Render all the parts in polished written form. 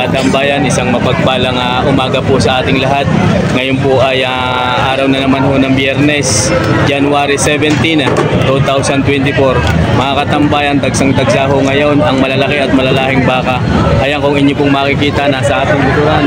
katambayan, isang mapagpalang umaga po sa ating lahat. Ngayon po ay araw na naman ho ng Biyernes, January 17, 2024. Mga katambayan, tagsang-tagsa ho ngayon ang malalaki at malalahing baka. Ayan, kung inyo pong makikita, nasa ating likuran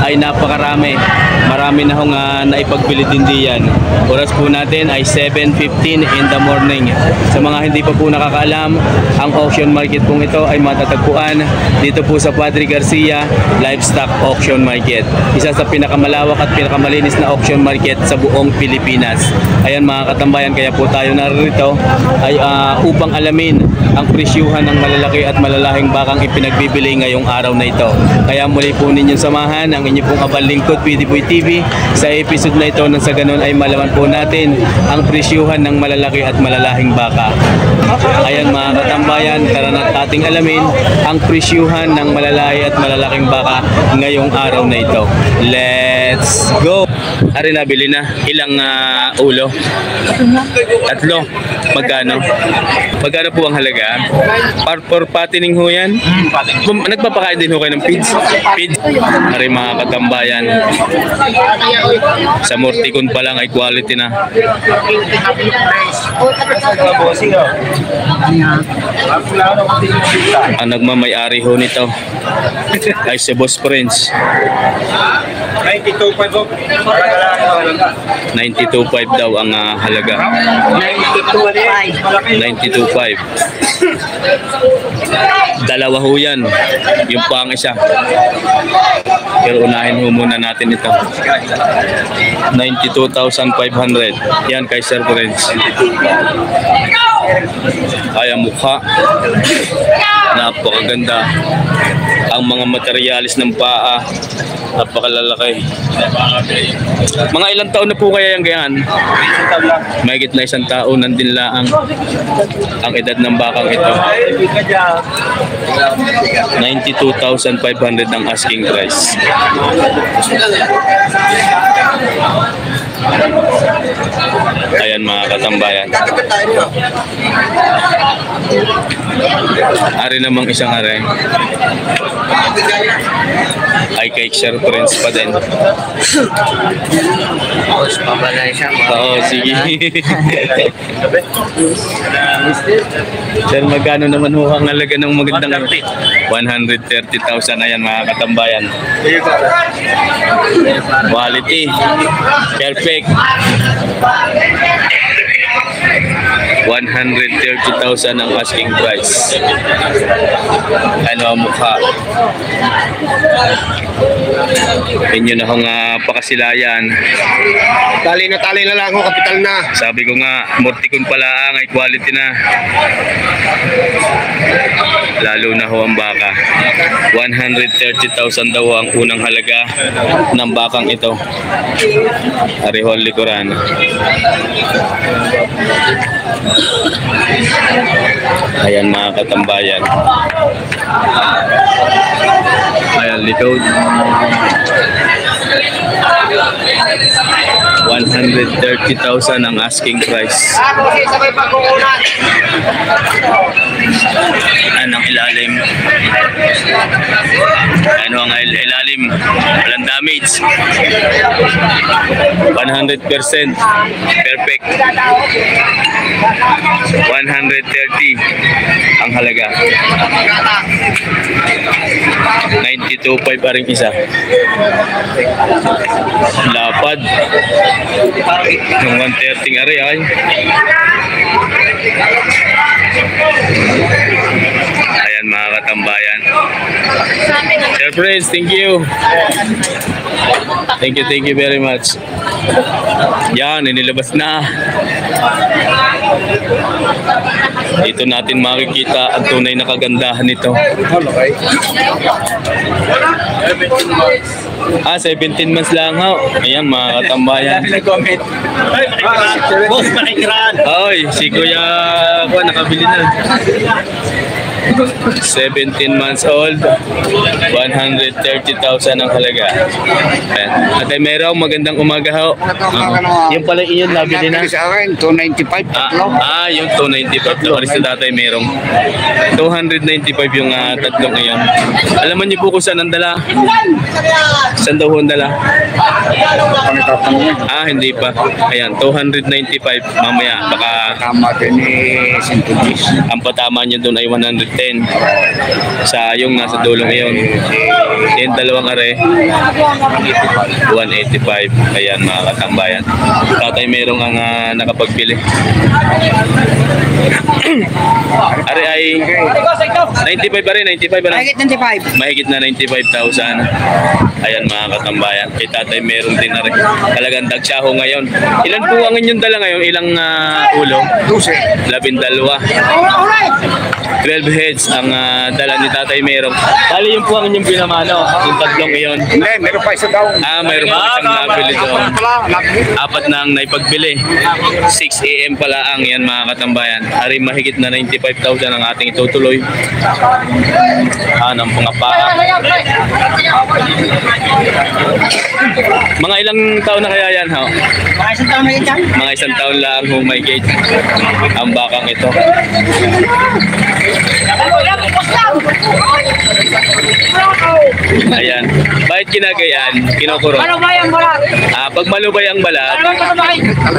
ay napakarami. Marami na hong naipagbili din diyan. Oras po natin ay 7:15 in the morning. Sa mga hindi pa po nakakaalam, ang auction market pong ito ay matatagpuan dito po sa Padre Garcia Livestock Auction Market. Isa sa pinakamalawak at pinakamalinis na auction market sa buong Pilipinas. Ayan mga katambayan, kaya po tayo narito ay upang alamin ang presyuhan ng malalaki at malalahing bakang ipinagbibili ngayong araw na ito. Kaya muli po ninyong samahan ang inyong pong abang lingkod, PDBoy TV, sa episode na ito nang sa ganun ay malaman po natin ang presyuhan ng malalaki at malalahing baka. Ayan mga katambayan, tara na ating alamin ang presyuhan ng malalaki at malalaking baka ngayong araw na ito. Let's go! Ari, nabili na. Ilang ulo? Tatlo. Magkano? Magkano po ang halaga? For patining ho yan? Nagpapakain din ho kayo ng feeds? Feeds? Ari mga katambayan, sa Morticon pa lang ay quality na. Ang nagmamayari ho nito ay si Boss Prince. 92.5 daw ang halaga. 92.5. Dalawa ho yan. Yung pang isa. Pero unahin ho muna natin ito. 92,500. Yan kay Sir Prince. Ay, ang mukha. Napakaganda. Ang mga materialis ng paa, napakalalaki. Mga ilang taon na po kaya yung ganyan? Mahigit na isang taon, nandin lang ang edad ng bakang ito. 92,500 ang asking price. Ayan mga katambayan. Ari namang isang are ay kay Sir Prince pa din. Oo, sige. Sir, magkano naman ho ang halaga ng magandang 130,000. Ayan mga katambayan. Quality. Perfect. 130,000 ang asking price. Ano ang mukha? Inyo na hong pakasilayan. Tali na lang ho, kapital na. Sabi ko nga, Morticon pala ang ay quality na. Lalo na ho ang baka. 130,000 daw ang unang halaga ng bakang ito. Arihon likuran. Ayan mga katambayan. Ayan likod. 130,000 ang asking price. Anong ilalim? Ano ang ilalim? Walang damage. 100% perfect. 130 ang halaga. 92.5 pa rin isa. Lapad. Yung 130 ari ay. Ayan mga katambayan. Sir Prince, thank you. Thank you very much. Yan, inilabas na. Dito natin makikita ang tunay na kagandahan nito. 17 months lang ho. Ayan mga katambayan. Boss, makikiran. Oy, si Kuya ako nakabili na. 17 months old, 130,000 ang halaga. Ayan. Tatay Merong, magandang umaga ho. Yung pala iyon, nabili na. Sa akin, 295 tatlo. Yung 295 na sa Tatay Merong. 295 yung tatlong ngayon. Alaman niyo po kung saan ang dala? Saan daw ho ang dala? Hindi pa. Ayan, 295 mamaya. Baka Tama din ni Sintulis. ang patama niya doon ay 110. Sa yung nasa dulo ngayon. Yung dalawang are, 185. Ayan mga katambayan. Tatay Merong ang nakapagbili. Are ay 95 pa rin, 95 ba na? Mahigit na 95,000. Ayan mga katambayan. Kay Tatay Merong din na rin. Talagang dagsaho ngayon. Ilan po ang inyong dala ngayon? Ilang ulo? 12. 12 heads ang dala ni Tatay Merong. Bali yung po ang inyong pinamano, yung tatlong iyon. Hindi, meron pa isa daw. Mayroon pa isang nabili doon. Apat na ang naipagpili. 6 AM pala ang yan mga katambayan. Ari mahigit na 95,000 ang ating itutuloy. Ng mga paa. Mga ilang taon na kaya yan, ho? Mga isang taon lang, oh my God. Ang bakang ito. Ayan. Bakit kinagayaan? Kinukurot. Pag malubay ang balat,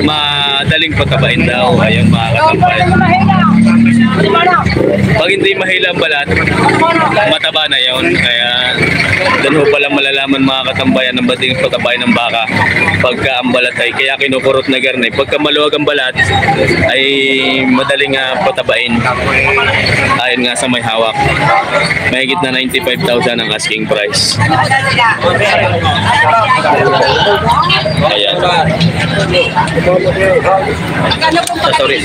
madaling pagkabain daw. Ayan mga katambayan. Pag hindi mahila ang balat, mataba na yun. Kaya doon ho pala malalaman mga katambayan ng bating pagkabain ng baka pagka ang balat ay kaya kinukurot na garne. Pagka maluwag ang balat ay madaling patabain. Ayon nga sa may hawak. Mahigit na 95,000 ang asking price. Ayan. Sorry.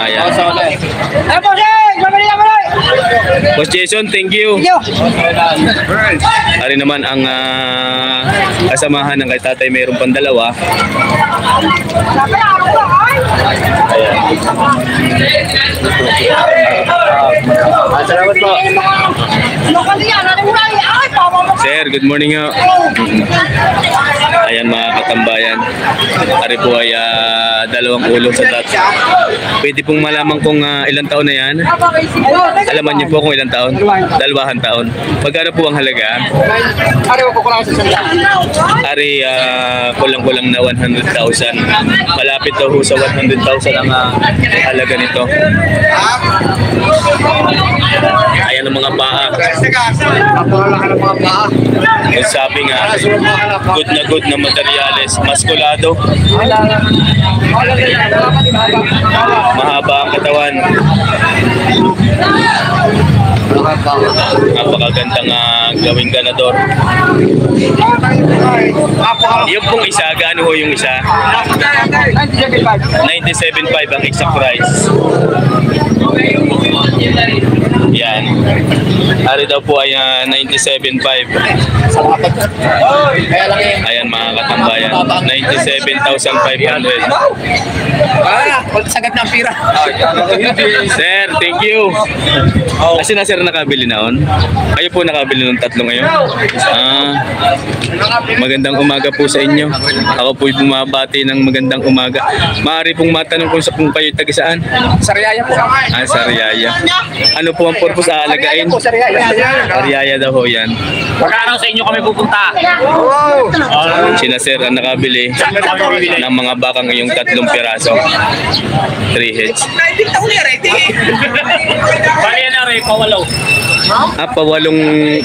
Ayan. Boss Jason, thank you. Ari naman ang kasamahan ng kay Tatay Merong pandalawa. Ayan. Salamat po. Sir, good morning ho. Ayan mga katambayan. Ari po ay dalawang ulo sa Pwede pong malaman kung ilang taon na yan. Alaman niyo po kung ilang taon? 2 taon. Magkano po ang halaga? Ari kulang-kulang na 100,000. Malapit daw ho sa 100,000 ang halaga nito. Ayan ang mga paa. Napakalaki ng mga paa. Yung sabi nga, good na materyales. Maskulado. Mahaba ang katawan. Napakagandang gawing ganador. Yung pong isa, gaano ho yung isa? 97.5 ang exact price. Yan. Ari daw po ay 97.5. Ayan mga katambayan. 97,500. Sagat ng pira. Sir, thank you. Kasi na sir nakabili na on. Kayo po nakabili ng tatlo ngayon. Magandang umaga po sa inyo. Ako po'y bumabati ng magandang umaga. Maaari pong matanong kung kayo taga saan? Sariaya po. Sariaya. Ano po ang purpose aalagain? Sariaya daw ho yan. Magkano sa inyo kami pupunta? Sina sir ang nakabili ng mga bakang iyong 3 piraso. 3 heads. Bali na rin, pawalaw.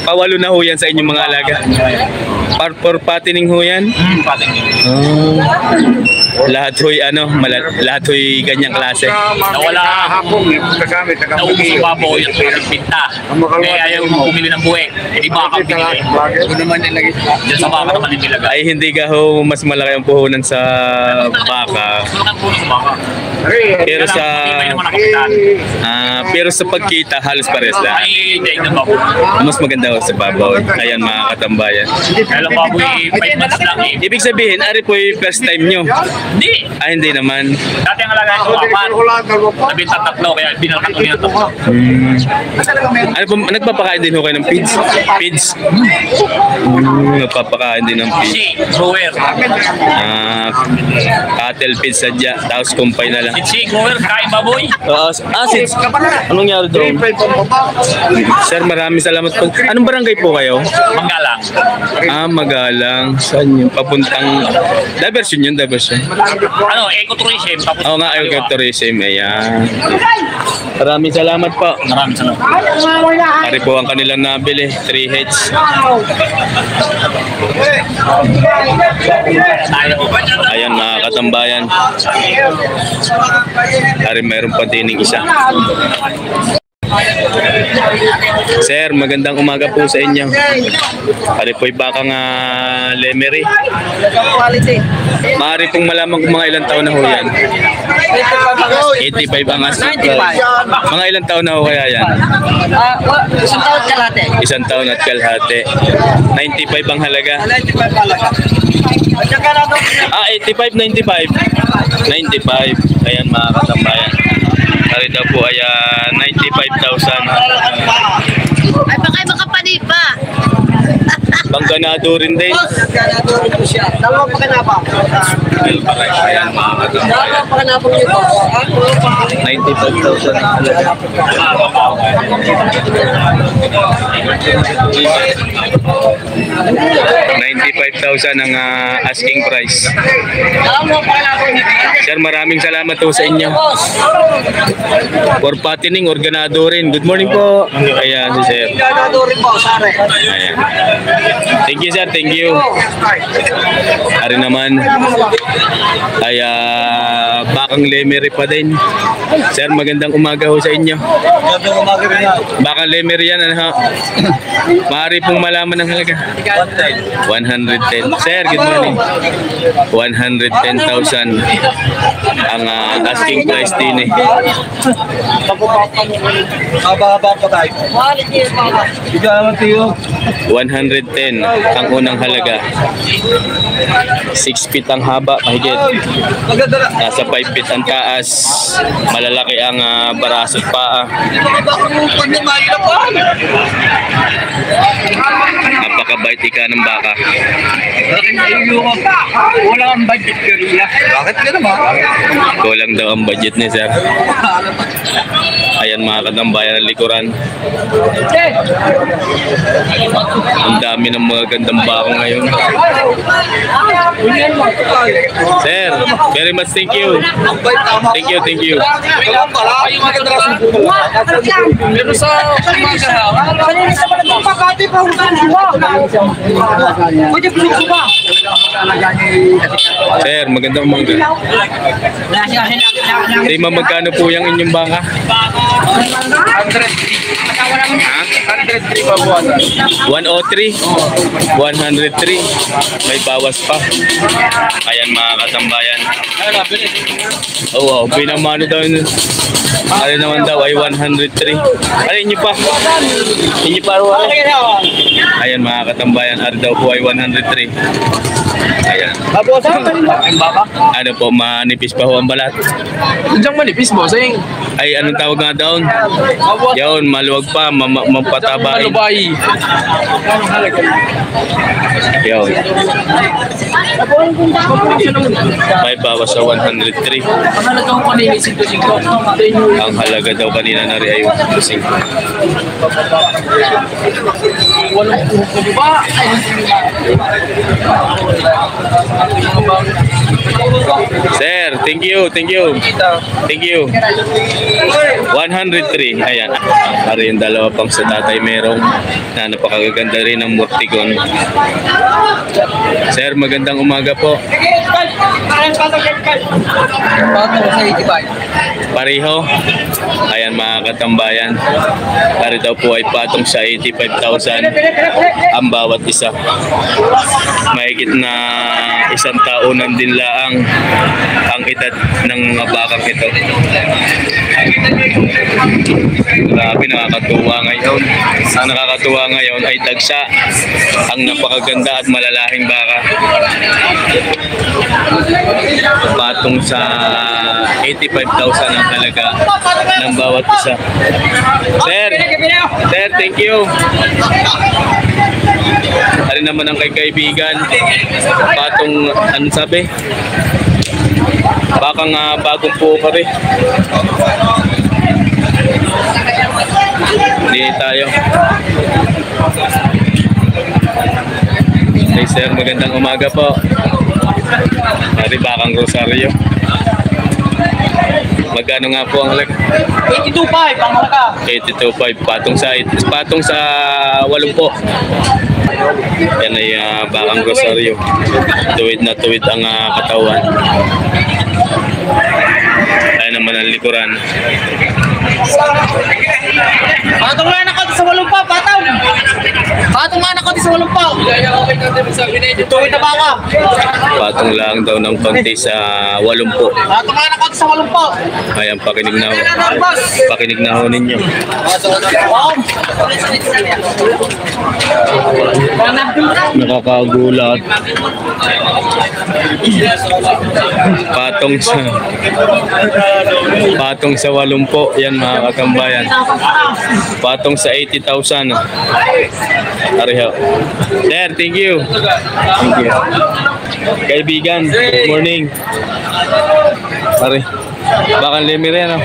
Pawalo na ho yan sa inyong mga alaga. For patining ho yan? Patining. Lahat ho'y lahat ho'y ganyang klase. Nawala hapon, kasama nauuso pa po yung pinta. Kaya ayaw mo bumili ng buwek. Hindi baka bumili. Ano naman nilagay? Diyan sa baka naman nilagay. Ay hindi ka ho mas malaki ang puhunan sa baka. Malaki po sa baka. Pero sa Iba naman ang kapitan. pero sa pagkita halos pares lang. Ay, hindi na baboy. Mas maganda ho sa babaw. Ayan mga katambayan. Alam baboy, 5 months lang eh. Ibig sabihin, ari po yung first time nyo. Hindi. Hindi naman. Dati ang alagaan ko, 4. Nabintan 3, kaya binalkan ko niya 3. Ano po, nagpapakain din ho kayo ng pids? Pids? Nagpapakain din ng pids. Si, grower. Cattle pids sadya, tapos kumpay na lang. Si, grower, kain baboy. Since, anong nangyari doon? Sir, maraming salamat po. Anong barangay po kayo? Manggalang. Magalang. Saan yun? Papuntang, diversion yun, diversion. Ano, ecotourism. Tapos, Oo nga, ecotourism. Ayan. Maraming salamat po. Maraming salamat. Ari po ang kanilang nabili, 3 heads. Ayan mga katambayan. Ari mayroon pa dining isa. Sir, magandang umaga po sa inyo. Ari po'y bakang lemery. Maaari pong malaman kung mga ilang taon na ho yan. 85 ang asking price. Mga ilang taon na ho kaya yan? Isang taon kalate. Isang taon at kalahati. 95 ang halaga. 85, 95. 95. Ayan mga katambayan. Ari daw po ay 95,000. Ay, baka makapanipa. Pangganado rin din. Dalawa pa kanapa. Ayan mga katambayan. Dalawa pa kanapa nito. 95,000 ang halaga. $95,000 ang asking price. Dalawa pa kanapa nito. Sir, maraming salamat po sa inyo. For patining, organado rin. Good morning po. Ayan si Sir. Ganado rin po, sare. Ayan. Thank you sir, thank you. Ari naman ay bakang lemery pa din. Sir, magandang umaga ho sa inyo. Bakang lemery yan, ano ha? Maaari pong malaman ng halaga. 110. Sir, good morning. 110,000 ang asking price din eh. Haba-haba pa tayo. 110 ang unang halaga. 6 feet ang haba, mahigit. Nasa 5 feet ang taas. Malalaki ang baraso at paa. Napakabait ika ng baka. Wala kang budget Korea. Bakit ka naman? Kulang daw ang budget ni sir. Ayan mga katambayan ng likuran. Ang dami ng mga gandang bako ngayon. Sir, very much thank you. Thank you, thank you. Pero sa Sir, magandang umaga. Tima, magkano po yung inyong baka? 103 pa buwan. 103? 103. May bawas pa. Ayan mga katambayan. Oo, wow, pinamano daw yun. Ano naman daw ay 103. Ano inyo pa? Inyo pa ro. Ayan mga katambayan, ano daw po ay 103. Ayan. Ano po, manipis pa ho ang balat. Diyan manipis bossing. Ay, anong tawag nga doon? Yun, maluwag pa, mapatabain. Malubay. Yun. May bawas sa 103. Ang halaga daw kanina na rin ay 105. Sir, thank you, thank you. Thank you. 103. Ayan. Ari yung dalawa pang sa tatay merong na napakaganda rin ng Murtigon. Sir, magandang umaga po. Pareho. Ayan mga katambayan. Ari daw po ay patong sa 85,000 ang bawat isa. Mahigit na isang taonan din laang ang edad ng mga bakang ito. Grabe, nakakatuwa ngayon. Ang nakakatuwa ngayon ay tagsa ang napakaganda at malalahing baka. Patong sa 85,000 ang halaga ng bawat isa. Sir, thank you. Alin naman ang kaibigan. Patong, ano sabi? Bakang bagong po pa rin. Hindi tayo. Hey sir, magandang umaga po. Hari bakang Rosario. Magkano nga po ang halaga? 82.5 ang halaga. 82.5 patong sa 8 po. Yan ay bakang Rosario. Tuwid na tuwid ang katawan. Ayan naman ang likuran. Patong nga na konti sa 8 pa, patong. Patong nga na konti sa 8 pa. Tuwid na baka. Patong lang daw ng konti sa 8 po. Patong nga na konti sa 8 pa. Ayan, pakinig na ho. Pakinig na ho ninyo. Nakakagulat. Patong sa 8 po. Yan mga katambayan. Patong sa 80,000. Ariho. Sir, thank you. Thank you. Kaibigan, good morning. Pare. Bakang Lemire, ano?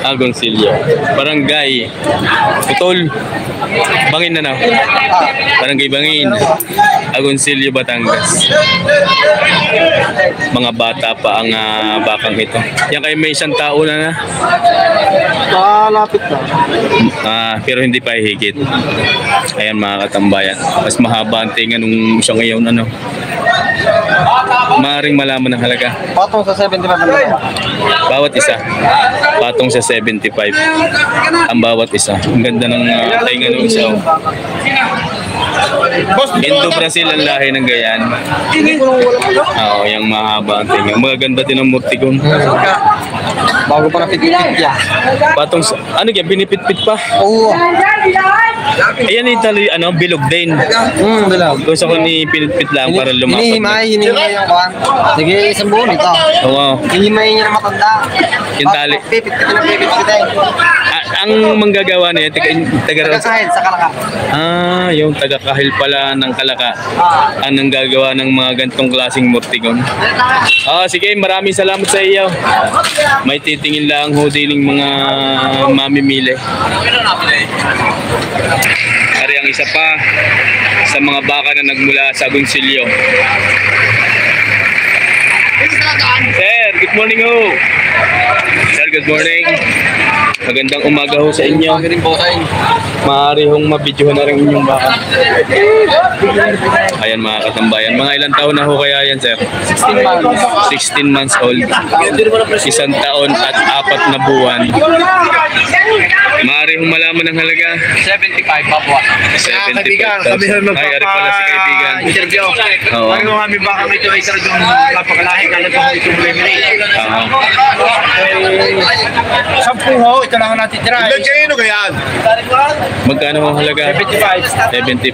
Agoncillo. Barangay Putol. Bangin na. Barangay Bangin. Agoncillo, Batangas. Mga bata pa ang bakang ito. Yan kayo may 1 taon na. Lapit na. Pero hindi pa higit. Ayan mga katambayan. Mas mahaba ang tinga nung siya ngayon, ano. Maaring malaman ang halaga. Patong sa 75 ang halaga. Bawat isa. Patong sa 75. Ang bawat isa. Ang ganda ng tainga nung isa. Indo-Brazil ang lahi ng gayan. Oo, yung mahaba ang tainga. Magaganda din ang murtigon. Bago pa na pitit-pitit ya. Patong sa, ano yan, binipit-pit pa. Oo. Ayan Italy, bilog din. Bilaw. Gusto ko ni pinit-pit lang para lumapag. Hinihimay yung kwan. Sige, isang buo nito. Oo. Hinihimay niya na matanda. Yung tali. Pipit-pit na pipit-pit. Ang manggagawa niya, taga Kahit sa kalaka. yung taga-kahil pala ng Kalaka. Ang nanggagawa ng mga gantong klaseng murtigon. Sige, maraming salamat sa iyo. May titingin lang ho din ng mga mamimili. Ari ang isa pa sa mga baka na nagmula sa Agoncillo. Sir, good morning ho. Sir, good morning. Magandang umaga ho sa inyo. Maaari hong mabidyohan na rin inyong baka. Ayan mga katambayan. Mga ilang taon na ho kaya yan, sir? 16 months. 16 months old. 1 taon at 4 na buwan. Maaari hong malaman ng halaga. 75 Papua. 75,000. Ay, ari pala si kaibigan. Interview. Oo. Bago kami baka may ito ay talagang napakalahi ka lang itong Lemire. Sampung ho, ito lang ang natitira. Ilan kayo kaya? Magkano ang halaga? 75.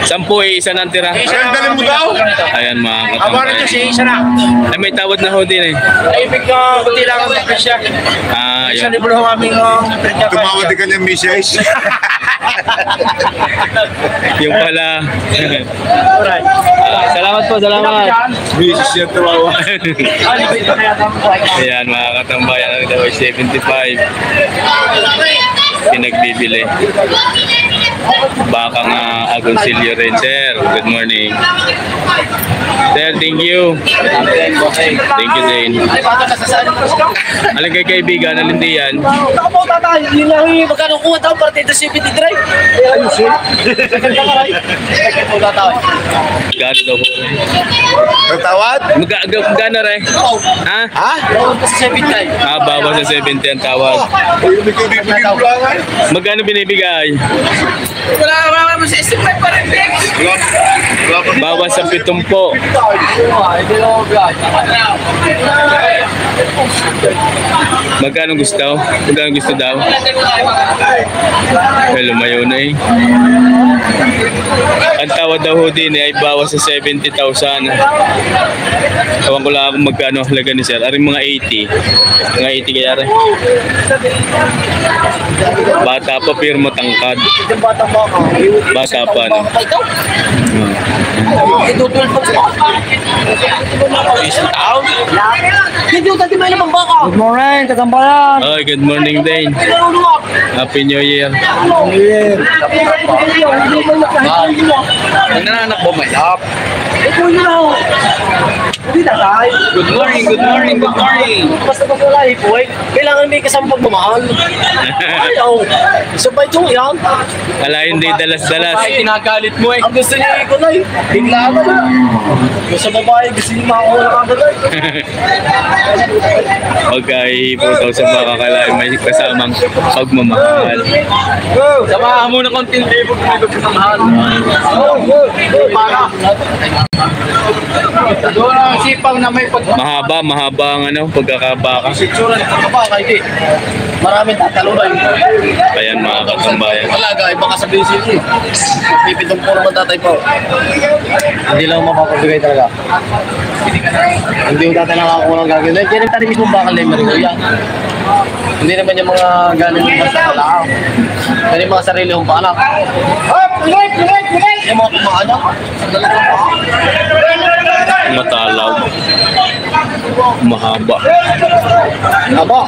10 isa nang tira. Ang galing mo daw? Ayan mga Aba rin katambayan. kasi isa na. Ay, may tawad na ho din eh. Ay, bigla kunti lang ang presya. Isa Ayan. libo ho aming presya. Tumawad din kanyang misis. Yung pala. Salamat po, salamat. Misis niya tumawa. Ayan mga katambayan, ang daw ay 75. Pinagbibili. Baka nga Agoncillo rin, sir. Good morning. Sir, thank you. Thank you din. Alam kay kaibigan, alin din yan? Ako po tatay, yun lang yung magkano kuha daw para dito si PT Drive. Ayun siya. Gano daw po rin? Natawad? Magkano rin? Ha? Sa 75. Bawas sa 70 ang tawag. Hindi ko bibigyan mo lang ay. Magkano binibigay? Wala mo sa 65 pa rin. Bawas bawas sa 70. Magkano gusto? Magkano gusto daw? Lumayo na eh. Ang tawad daw ho din ay bawas sa 70,000. Tawag ko lang kung magkano halaga ni sir. Aring mga 80. Mga 80 kaya rin. Bata pa pero matangkad. Bata pa no. Good morning, katambayan. Oh, good morning din. Happy New Year. Nanananak mo may up. Good morning, good morning, good morning. Basta pag wala ipoy, kailangan may kasamang pagmamahal. Ayaw. Sabay itong yan. Wala hindi dalas-dalas. Ay, kinagalit mo eh. Ang gusto niya ko na bigla ka na. Yung sa babae, gusto niya makakuha na kagad. Pagka-ipotaw sa baka kailangan may kasamang pagmamahal. Samahan mo na konting libo kung may pagmamahal. Doon ang sipang na may Mahaba ang ano, pagkakabaka. pagkakasitsura ng pagkabaka, hindi. Maraming tatalunay. Ayan mga katambayan. Talaga, ay baka sabihin siya eh. Pipitong po naman tatay po. Hindi lang mapapabigay talaga. Hindi yung tatay nakakakuha ng gagawin. Yan yung tayo mismong bakal na yung mariguya. Hindi naman yung mga galing ng basta pala. Yan yung mga sarili kong paanak. Yung mga pumaanak. Matalaw. Mahaba. Aba,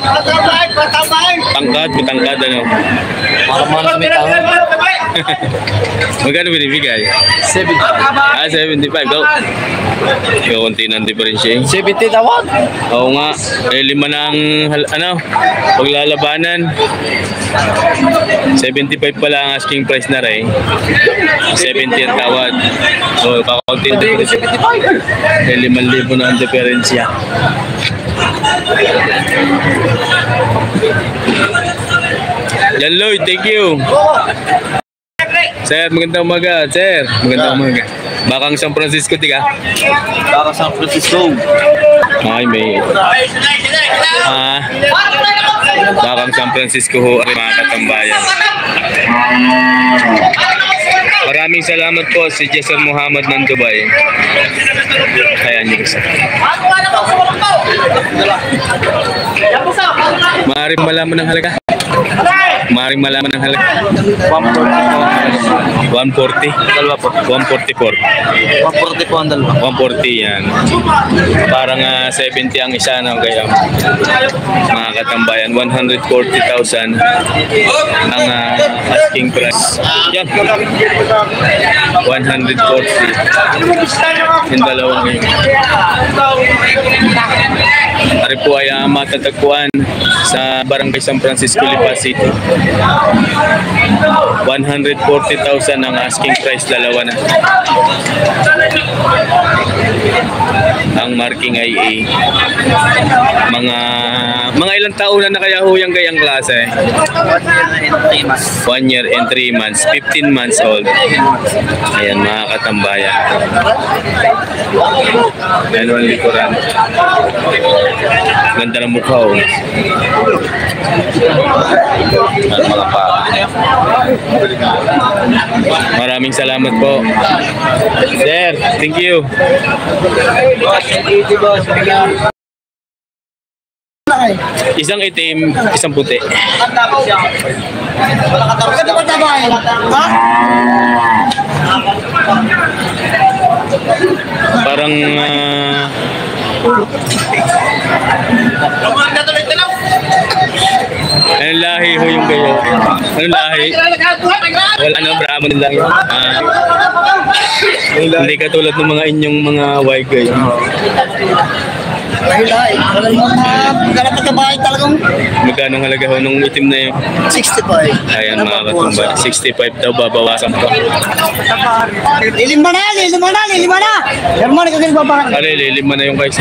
Tangkad ano. mahal sa may tao. Magkano binibigay? 70. 75 daw. Kaunti ng diferensya eh. 70 tawag. Oo nga. Eh, 5 ng paglalabanan. 75 pala ang asking price na rin. 70 ang tawad. O, kakaunti ng diferensya. Eh, 5,000 na ang diferensya. Yan Lloyd, thank you. Sir, magandang umaga. Sir, magandang umaga. Bakang San Francisco, tiga? Baka San Francisco. Ay, may... Bakang San Francisco ho, mga katambayan. Maraming salamat po si Jason Muhammad ng Dubai. Ayan yung isa. Maaaring malaman ng halaga. Maaaring malaman ng halaga. 140. Dalawa po. 144. 140 po ang dalawa. 140 yan. Parang 70 ang isa na kaya mga katambayan. 140,000 ang asking price. Yan. 140. Yung dalawang yun. Ari po ay matatagpuan sa Barangay San Francisco, Lipa City. 140,000 ang asking price, dalawa na. Ang marking IA. Mga ilang taon na kaya ho yung gayang klase? 1 year and 3 months. 15 months old. Ayan mga katambayan. Yan ang likuran. Ganda ng mukha oh. Mga pa. Maraming salamat po. Sir, thank you. Isang itim, isang puti. Parang anong lahi ho yung kayo? Anong lahi? Wala na, Brahman lang yun. Hindi katulad ng mga inyong mga white guy. Magkano ang halaga ho nung itim na yun? 65. Ayan mga katumba, 65 daw babawasan pa. Lilima na! Herman, ikaw ganun ba? Ari, lima na yung guys.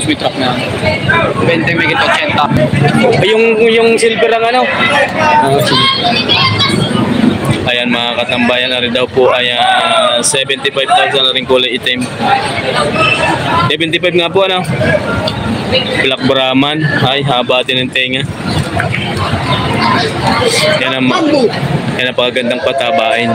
Sweet truck na. 20 megit 80. Yung silver ang ano? Ayan mga katambayan, na rin daw po ay 75,000 na rin kulay itim. 75 nga po ano. Black Brahman. Ay, haba din ng tenga. Yan ang napakagandang patabain.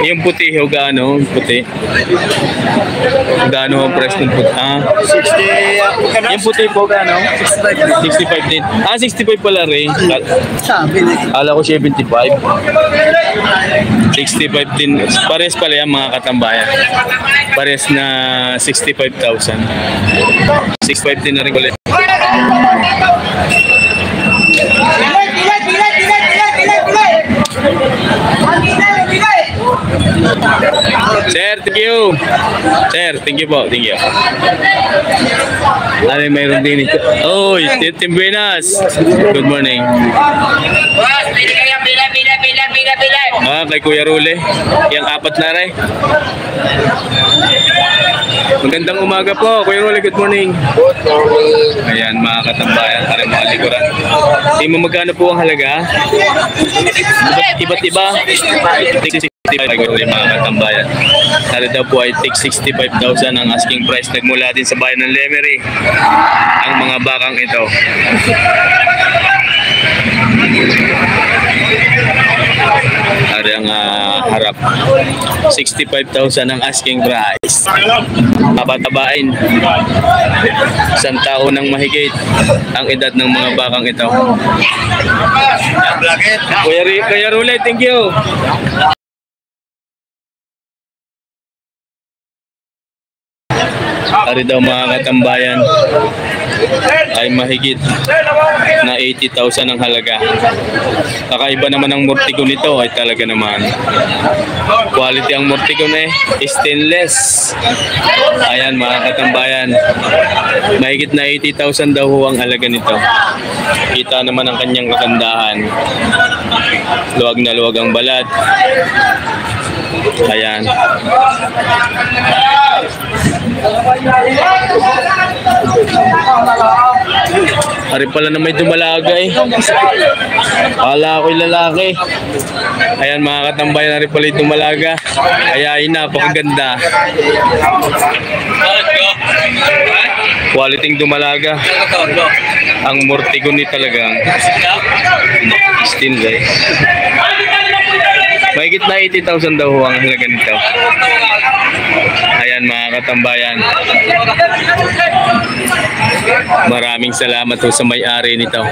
Yung puti, ho, gaano? Puti. Gaano ang price ng puti? 60. Yung puti po, gaano? 65 din. 65 pala rin. Kala ko 75. 65 din. Pares pala yan mga katambayan. Pares na 65,000. 65 din na rin ulit. Sir, thank you. Sir, thank you po. Thank you. Ano mayroon din ito? Oy, Tim Buenas. Good morning. Boss, pili kayo, pila. Kay Kuya Rule. Yang apat na rin. Magandang umaga po, Kuya Rule. Good morning. Ayan, mga katambayan. Alam mga likuran. Hindi mo magkano po ang halaga? Iba't iba. 65 mga katambayan. Tala daw po ay take 65,000 ang asking price. Nagmula din sa bayan ng Lemery ang mga bakang ito. Ari ang harap. 65,000 ang asking price. Mapatabain. Isang taon ng mahigit ang edad ng mga bakang ito. Kuya Rule, thank you. Ari daw mga katambayan ay mahigit na 80,000 ang halaga. Kakaiba naman ang Mortigon nito ay talaga naman quality ang Mortigon stainless. Ayan mga katambayan, mahigit na 80,000 daw ang halaga nito. Kita naman ang kanyang kagandahan. Luwag na luwag ang balat. Ayan. Ari pala na may dumalaga eh. Kala ko'y lalaki. Ayan mga katambayan, ari pala yung dumalaga. Ayain na, napakaganda. Quality dumalaga. Ang Mortigon ni talagang stainless. Mahigit na 80,000 daw ang halaga nito. Ayan mga katambayan. Maraming salamat po sa may-ari nito.